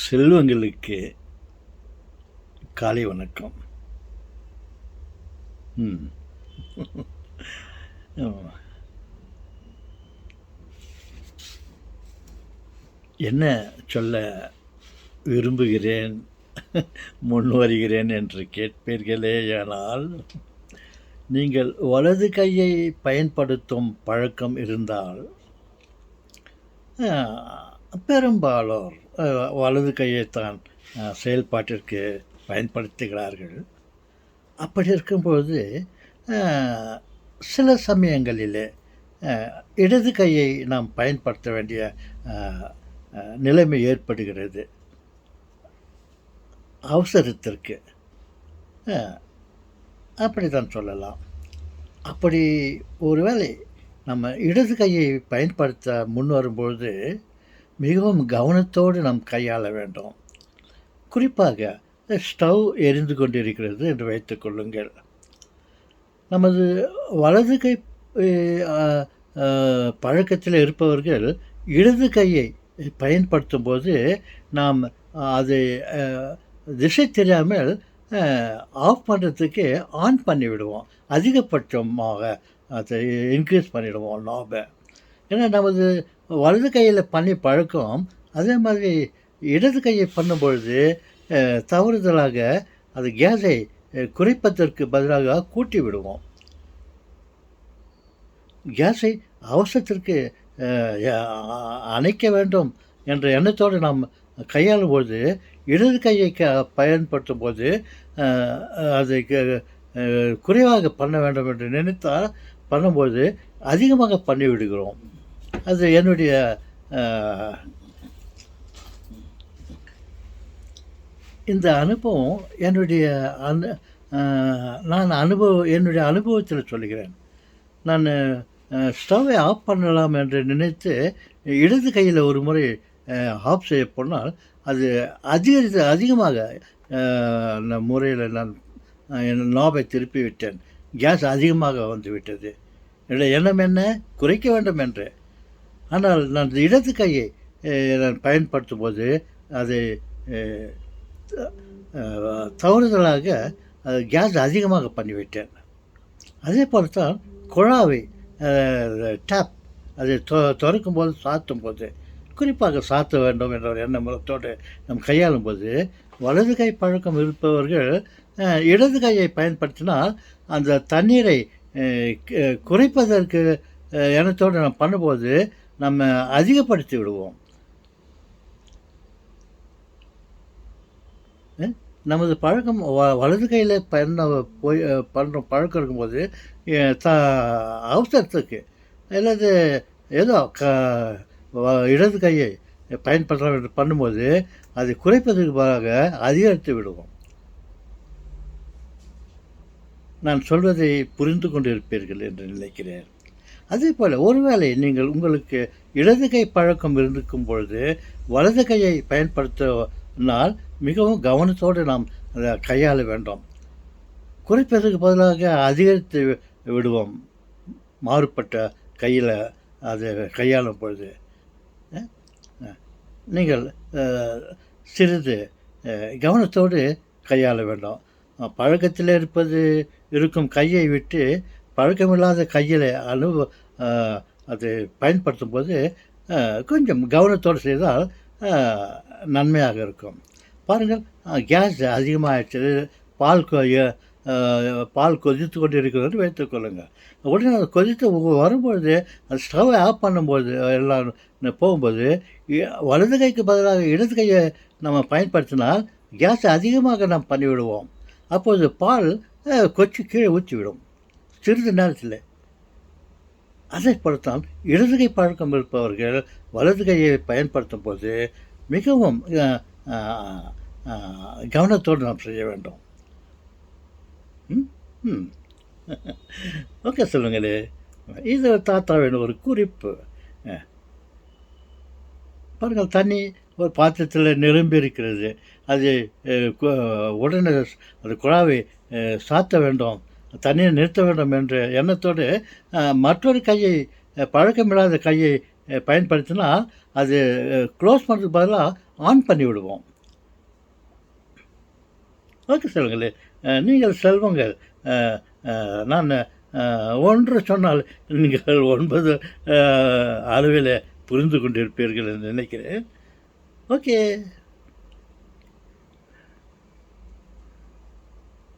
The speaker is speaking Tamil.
செல்வங்களுக்கு காலை வணக்கம். ம். ஆமா. என்ன சொல்ல விரும்புகிறேன், முன்வருகிறேன் என்று கேட்பீர்களேயானால், நீங்கள் வலது கையை பயன்படுத்தும் பழக்கம் இருந்தால், அ பெரும்பாலோர் வலது கையைத்தான் செயல்பாட்டிற்கு பயன்படுத்துகிறார்கள். அப்படி இருக்கும்போது சில சமயங்களிலே இடது கையை நாம் பயன்படுத்த வேண்டிய நிலைமை ஏற்படுகிறது. அவசரத்திற்கு அப்படித்தான் சொல்லலாம். அப்படி ஒருவேளை நம்ம இடது கையை பயன்படுத்த முன் வரும்பொழுது மிகவும் கவனத்தோடு நாம் கையாள வேண்டும். குறிப்பாக ஸ்டவ் எரிந்து கொண்டிருக்கிறது என்று வைத்துக் கொள்ளுங்கள். நமது வலது கை பழக்கத்தில் இருப்பவர்கள் இடது கையை பயன்படுத்தும்போது நாம் அதை திசை தெரியாமல் ஆஃப் பண்ணுறதுக்கு ஆன் பண்ணி விடுவோம். அதிகபட்சமாக அதை இன்க்ரீஸ் பண்ணிவிடுவோம் நாபை. ஏன்னா நமது வலது கையில் பண்ணி பழக்கம். அதே மாதிரி இடது கையை பண்ணும்பொழுது தவறுதலாக அது கேஸை குறைப்பதற்கு பதிலாக கூட்டி விடுவோம். கேஸை அவசரத்திற்கு அணைக்க வேண்டும் என்ற எண்ணத்தோடு நாம் கையாளும் பொழுது இடது கையை பயன்படுத்தும் போது அதை குறைவாக பண்ண வேண்டும் என்று நினைத்தால் பண்ணும்போது அதிகமாக பண்ணிவிடுகிறோம். அது என்னுடைய இந்த அனுபவம் என்னுடைய என்னுடைய அனுபவத்தில் சொல்லுகிறேன். நான் ஸ்டவ்வை ஆஃப் பண்ணலாம் என்று நினைத்து இடது கையில் ஒரு முறை ஆஃப் செய்ய போனால் அது அதிகமாக முறையில் நான் என் நாபை திருப்பி விட்டேன். கேஸ் அதிகமாக வந்து விட்டது. என்னுடைய எண்ணம் என்ன, குறைக்க வேண்டும் என்று. ஆனால் நான் இடது கையை நான் பயன்படுத்தும் போது அதை தவறுதலாக கேஸ் அதிகமாக பண்ணிவிட்டேன். அதே போல் தான் குழாவை டேப் அதை திறக்கும் போது சாத்தும் போது குறிப்பாக சாத்த வேண்டும் என்ற ஒரு எண்ணத்தோடு நம் கையாளும் போது வலது கை பழக்கம் இருப்பவர்கள் இடது கையை பயன்படுத்தினால் அந்த தண்ணீரை குறைப்பதற்கு எண்ணத்தோடு நம்ம பண்ணும்போது நம்ம அதிகப்படுத்தி விடுவோம். நமது பழக்கம் வலது கையில் பண்ணுற பழக்கம் இருக்கும்போது அவசரத்துக்கு அல்லது ஏதோ இடது கையை பயன்படுத்த பண்ணும்போது அதை குறைப்பதற்கு பதிலாக அதிகரித்து விடுவோம். நான் சொல்வதை புரிந்து கொண்டிருப்பீர்கள் என்று நினைக்கிறேன். அதே போல் ஒருவேளை நீங்கள் உங்களுக்கு இடது கை பழக்கம் இருக்கும் பொழுது வலது கையை பயன்படுத்தினால் மிகவும் கவனத்தோடு நாம் அதை கையாள வேண்டும். குறைப்பதற்கு பதிலாக அதிகரித்து விடுவோம் மாறுபட்ட கையில் அதை கையாளும் பொழுது. நீங்கள் சிறிது கவனத்தோடு கையாள வேண்டும். பழக்கத்தில் இருக்கும் கையை விட்டு பழக்கமில்லாத கையில் அது பயன்படுத்தும் போது கொஞ்சம் கவனத்தோடு செய்தால் நன்மையாக இருக்கும். பாருங்கள், கேஸ் அதிகமாகிடுச்சு, பால் கொதித்து கொண்டு இருக்கிறது வைத்துக்கொள்ளுங்கள். உடனே அது கொதித்து வரும்பொழுது அது ஸ்டவ்வை ஆஃப் பண்ணும்போது எல்லாம் போகும்போது வலது கைக்கு பதிலாக இடது கையை நம்ம பயன்படுத்தினால் கேஸ் அதிகமாக நாம் பண்ணிவிடுவோம். அப்போது பால் கொச்சி கீழே ஊற்றிவிடும் சிறிது நேரத்தில். அதை பொறுத்தான் இடது கை பழக்கம் இருப்பவர்கள் வலது கையை பயன்படுத்தும் போது மிகவும் கவனத்தோடு நாம் செய்ய வேண்டும். ஓகே, சொல்லுங்களே. இது தாத்தாவின் ஒரு குறிப்பு. பாருங்கள், தண்ணி ஒரு பாத்திரத்தில் நிரம்பி இருக்கிறது. அது உடனே அது குழாவை சாத்த வேண்டும், தண்ணியை நிறுத்த வேண்டும் என்ற எண்ணத்தோடு மற்றொரு கையை பழக்கமில்லாத கையை பயன்படுத்தினால் அது க்ளோஸ் பண்ணுறதுக்கு பதிலாக ஆன் பண்ணி விடுவோம். ஓகே செல்வங்களே, நீங்கள் செல்வங்கள். நான் 1 சொன்னால் நீங்கள் 9 அளவிலே புரிந்து கொண்டிருப்பீர்கள் என்று நினைக்கிறேன். ஓகே.